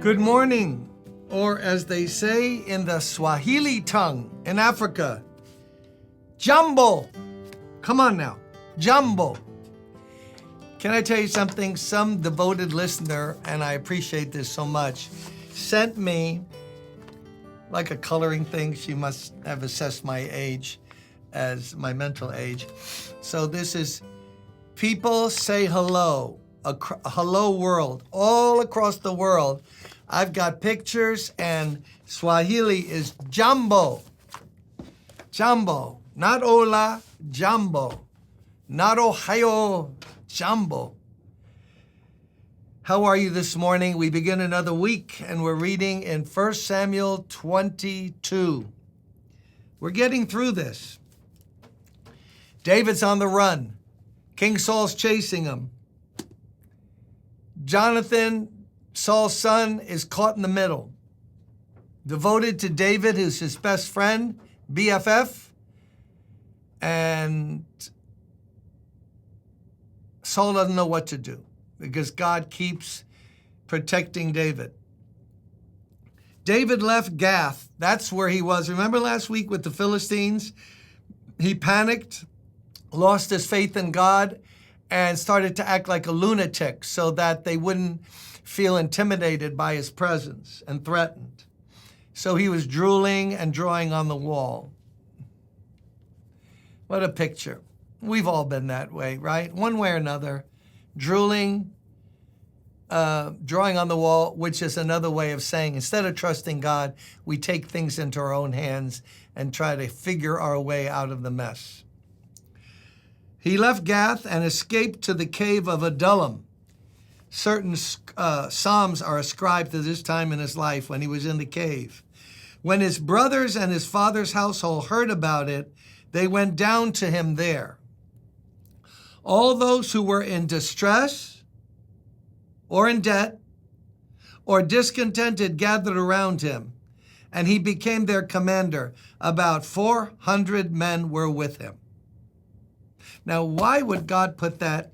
Good morning, or as they say in the Swahili tongue in Africa, Jambo. Come on now, Jambo. Can I tell you something? Some devoted listener, and I appreciate this so much, sent me like a coloring thing. She must have assessed my age as my mental age. So this is People Say Hello, a hello world, all across the world. I've got pictures, and Swahili is Jambo. Jambo, not hola, Jambo. Not Ohio, Jambo. How are you this morning? We begin another week, and we're reading in 1 Samuel 22. We're getting through this. David's on the run. King Saul's chasing him. Jonathan, Saul's son, is caught in the middle. Devoted to David, who's his best friend, BFF, and Saul doesn't know what to do because God keeps protecting David. David left Gath. That's where he was. Remember last week with the Philistines? He panicked, lost his faith in God, and started to act like a lunatic so that they wouldn't feel intimidated by his presence and threatened. So he was drooling and drawing on the wall. What a picture. We've all been that way, right? One way or another. Drooling, drawing on the wall, which is another way of saying instead of trusting God, we take things into our own hands and try to figure our way out of the mess. He left Gath and escaped to the cave of Adullam. Certain psalms are ascribed to this time in his life when he was in the cave. When his brothers and his father's household heard about it, they went down to him there. All those who were in distress or in debt or discontented gathered around him, and he became their commander. About 400 men were with him. Now, why would God put that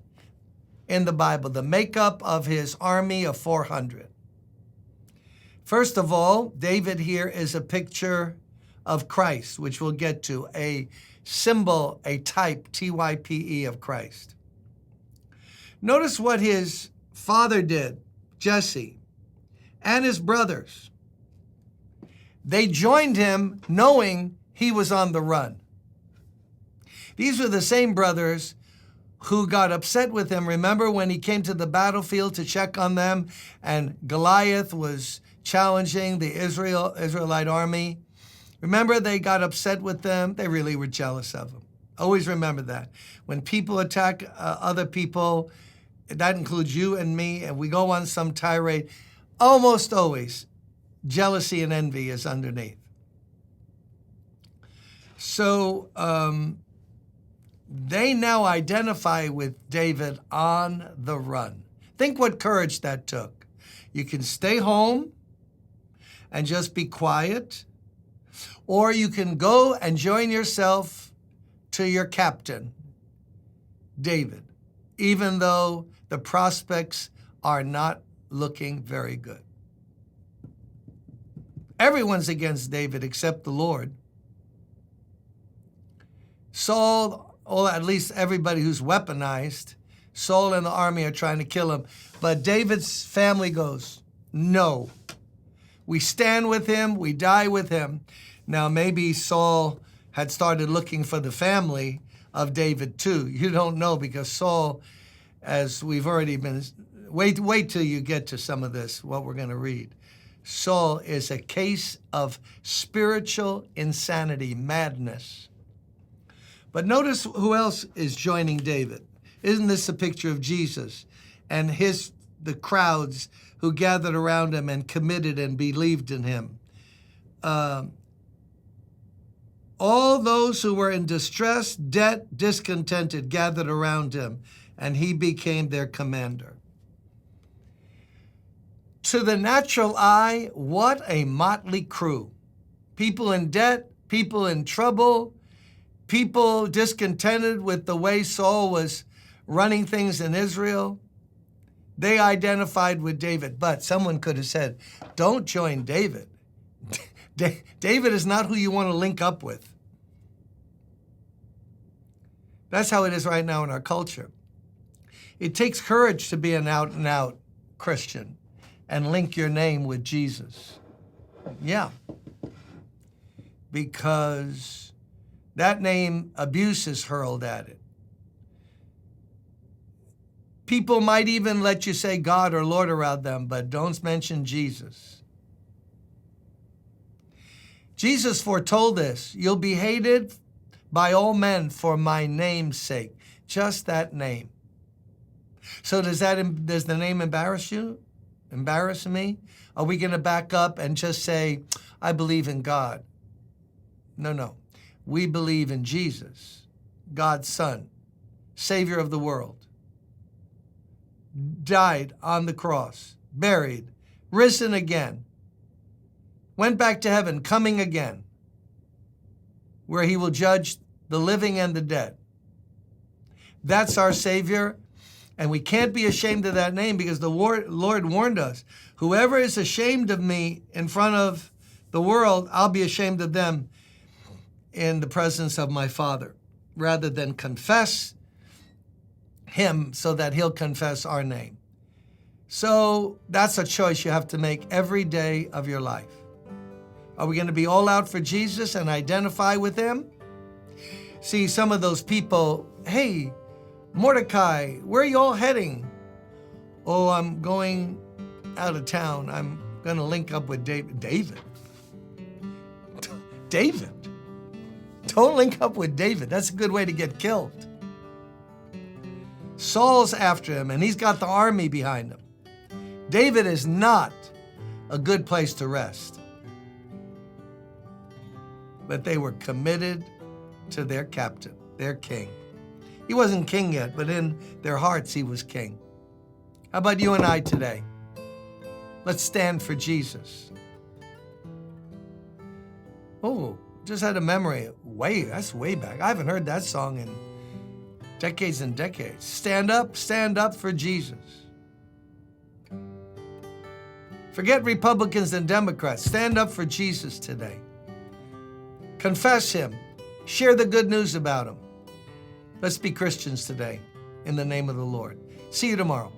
in the Bible, the makeup of his army of 400? First of all, David here is a picture of Christ, which we'll get to, a symbol, a type, T-Y-P-E, of Christ. Notice what his father did, Jesse, and his brothers. They joined him knowing he was on the run. These were the same brothers who got upset with him. Remember when he came to the battlefield to check on them and Goliath was challenging the Israelite army? Remember they got upset with them? They really were jealous of him. Always remember that. When people attack other people, that includes you and me, and we go on some tirade, almost always jealousy and envy is underneath. So they now identify with David on the run. Think what courage that took. You can stay home and just be quiet, or you can go and join yourself to your captain, David, even though the prospects are not looking very good. Everyone's against David except the Lord. Saul, or at least everybody who's weaponized, Saul and the army are trying to kill him. But David's family goes, no. We stand with him, we die with him. Now maybe Saul had started looking for the family of David too. You don't know because Saul, as we've already been, wait till you get to some of this, what we're going to read. Saul is a case of spiritual insanity, madness. But notice who else is joining David. Isn't this a picture of Jesus and the crowds who gathered around him and committed and believed in him? All those who were in distress, debt, discontented gathered around him, and he became their commander. To the natural eye, what a motley crew. People in debt, people in trouble, people discontented with the way Saul was running things in Israel. They identified with David. But someone could have said, don't join David. David is not who you want to link up with. That's how it is right now in our culture. It takes courage to be an out-and-out Christian and link your name with Jesus. Yeah. Because that name, abuse is hurled at it. People might even let you say God or Lord around them, but don't mention Jesus. Jesus foretold this. You'll be hated by all men for my name's sake. Just that name. So does the name embarrass you? Embarrass me? Are we going to back up and just say, I believe in God? No. We believe in Jesus, God's Son, Savior of the world. Died on the cross, buried, risen again, went back to heaven, coming again, where he will judge the living and the dead. That's our Savior, and we can't be ashamed of that name because the Lord warned us, whoever is ashamed of me in front of the world, I'll be ashamed of them in the presence of my Father, rather than confess him so that he'll confess our name. So that's a choice you have to make every day of your life. Are we going to be all out for Jesus and identify with him? See, some of those people, hey, Mordecai, where are you all heading? Oh, I'm going out of town. I'm going to link up with David. David? Don't link up with David. That's a good way to get killed. Saul's after him, and he's got the army behind him. David is not a good place to rest. But they were committed to their captain, their king. He wasn't king yet, but in their hearts he was king. How about you and I today? Let's stand for Jesus. Oh, just had a memory. That's way back. I haven't heard that song in decades and decades. Stand up for Jesus. Forget Republicans and Democrats. Stand up for Jesus today. Confess him. Share the good news about him. Let's be Christians today in the name of the Lord. See you tomorrow.